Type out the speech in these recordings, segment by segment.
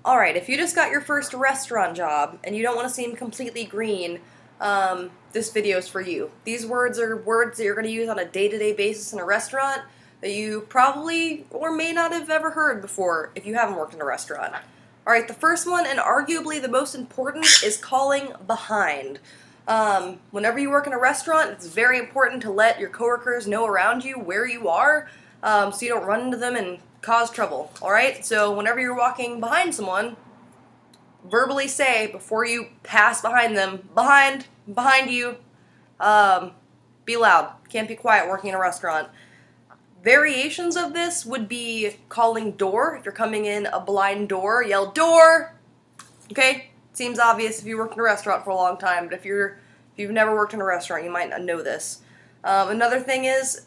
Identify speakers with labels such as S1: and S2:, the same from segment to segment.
S1: Alright, if you just got your first restaurant job and you don't want to seem completely green, this video is for you. These words are words that you're going to use on a day-to-day basis in a restaurant that you probably or may not have ever heard before if you haven't worked in a restaurant. Alright, the first one, and arguably the most important, is calling behind. Whenever you work in a restaurant, it's very important to let your coworkers know around you where you are, so you don't run into them and cause trouble, alright? So whenever you're walking behind someone, verbally say, before you pass behind them, behind you, be loud. Can't be quiet working in a restaurant. Variations of this would be calling door. If you're coming in a blind door, yell door! Okay? Seems obvious if you worked in a restaurant for a long time, but if you've never worked in a restaurant, you might not know this. Another thing is,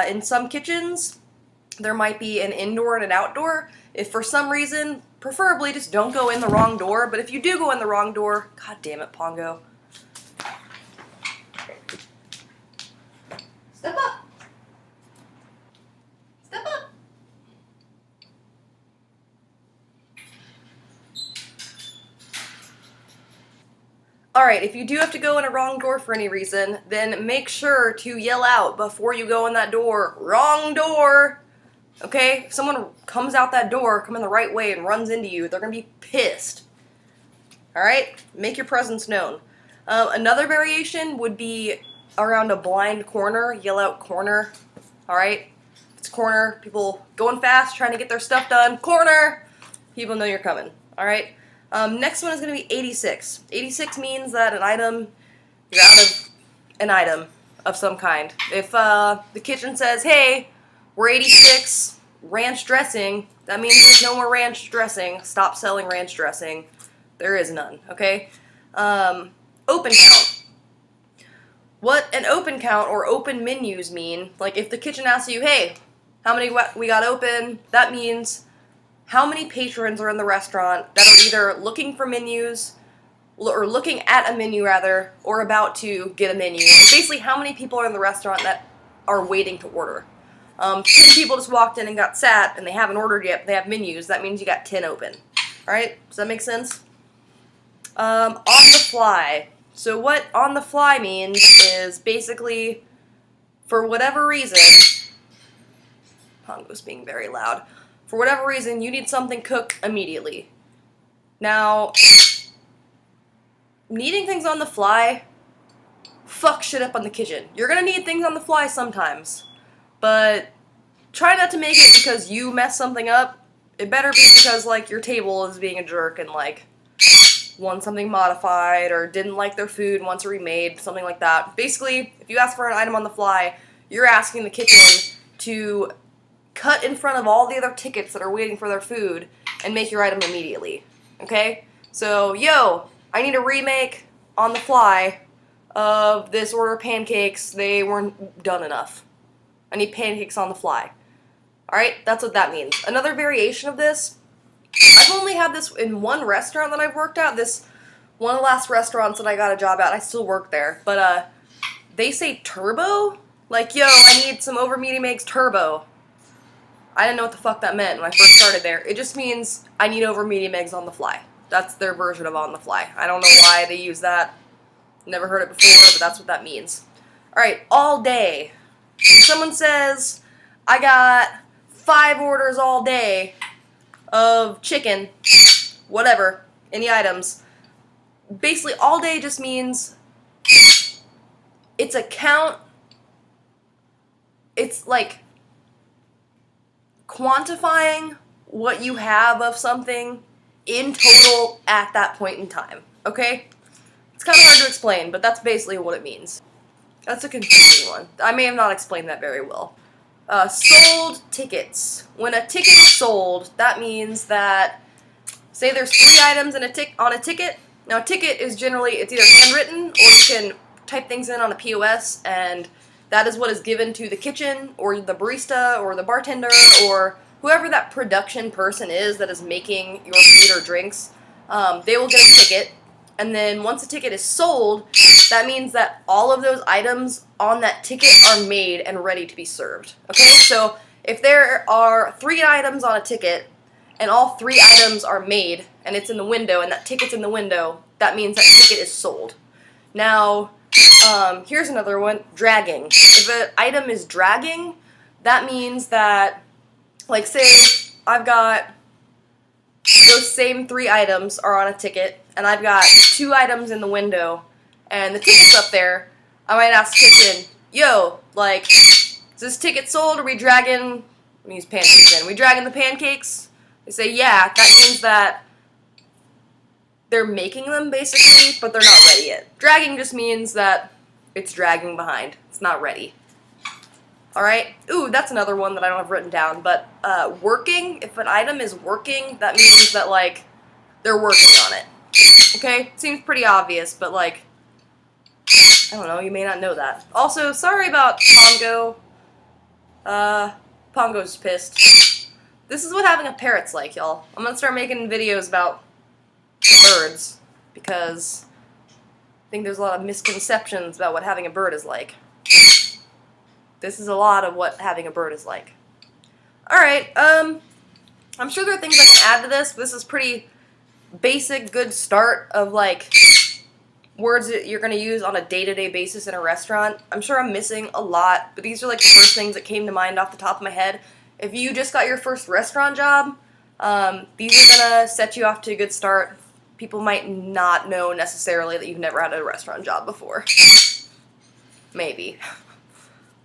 S1: in some kitchens, there might be an indoor and an outdoor. If for some reason, preferably just don't go in the wrong door, but if you do go in the wrong door, god damn it, Pongo. Step up! Step up! Alright, if you do have to go in a wrong door for any reason, then make sure to yell out before you go in that door, wrong door! Okay? If someone comes out that door, coming the right way, and runs into you, they're gonna be pissed. Alright? Make your presence known. Another variation would be around a blind corner, yell out corner. Alright? If it's corner, people going fast, trying to get their stuff done, corner! People know you're coming. Alright? Next one is going to be 86. 86 means that an item is out of an item of some kind. If the kitchen says, hey, we're 86, ranch dressing, that means there's no more ranch dressing. Stop selling ranch dressing. There is none, okay? Open count. What an open count or open menus mean, like if the kitchen asks you, hey, how many we got open, that means how many patrons are in the restaurant that are either looking for menus, or looking at a menu rather, or about to get a menu. And basically how many people are in the restaurant that are waiting to order. 10 people just walked in and got sat, and they haven't ordered yet, but they have menus. That means you got 10 open. Alright, does that make sense? On the fly. So what on the fly means is basically, for whatever reason, Pongo's being very loud. For whatever reason, you need something cooked immediately. Now, needing things on the fly, fuck shit up on the kitchen. You're gonna need things on the fly sometimes, but try not to make it because you messed something up. It better be because, like, your table is being a jerk and, like, wants something modified or didn't like their food and wants it remade, something like that. Basically, if you ask for an item on the fly, you're asking the kitchen to cut in front of all the other tickets that are waiting for their food and make your item immediately. Okay? So, yo, I need a remake on the fly of this order of pancakes. They weren't done enough. I need pancakes on the fly. Alright? That's what that means. Another variation of this, I've only had this in one restaurant that I've worked at. This one of the last restaurants that I got a job at. I still work there. But, they say turbo? Like, yo, I need some over medium eggs turbo. I didn't know what the fuck that meant when I first started there. It just means I need over medium eggs on the fly. That's their version of on the fly. I don't know why they use that. Never heard it before, but that's what that means. Alright, all day. When someone says, I got 5 orders all day of chicken, whatever, any items, basically all day just means it's a count. It's like quantifying what you have of something in total at that point in time, okay? It's kind of hard to explain, but that's basically what it means. That's a confusing one. I may have not explained that very well. Sold tickets. When a ticket is sold, that means that, say there's 3 items in on a ticket. Now a ticket is generally, it's either handwritten, or you can type things in on a POS, and that is what is given to the kitchen, or the barista, or the bartender, or whoever that production person is that is making your food or drinks. They will get a ticket, and then once the ticket is sold, that means that all of those items on that ticket are made and ready to be served. Okay, so if there are 3 items on a ticket, and all 3 items are made, and it's in the window, and that ticket's in the window, that means that ticket is sold. Now, here's another one, dragging. If an item is dragging, that means that, like, say I've got those same 3 items are on a ticket, and I've got 2 items in the window, and the ticket's up there. I might ask kitchen, yo, like, is this ticket sold? Are we dragging, let me use pancakes again, are we dragging the pancakes? They say, yeah, that means that they're making them, basically, but they're not ready yet. Dragging just means that it's dragging behind. It's not ready. Alright? Ooh, that's another one that I don't have written down, but working, if an item is working, that means that, like, they're working on it. Okay? Seems pretty obvious, but, like, I don't know, you may not know that. Also, sorry about Pongo. Pongo's pissed. This is what having a parrot's like, y'all. I'm gonna start making videos about birds, because I think there's a lot of misconceptions about what having a bird is like. This is a lot of what having a bird is like. Alright, I'm sure there are things I can add to this, but this is pretty basic, good start of, like, words that you're going to use on a day-to-day basis in a restaurant. I'm sure I'm missing a lot, but these are, like, the first things that came to mind off the top of my head. If you just got your first restaurant job, these are going to set you off to a good start. People might not know necessarily that you've never had a restaurant job before. Maybe.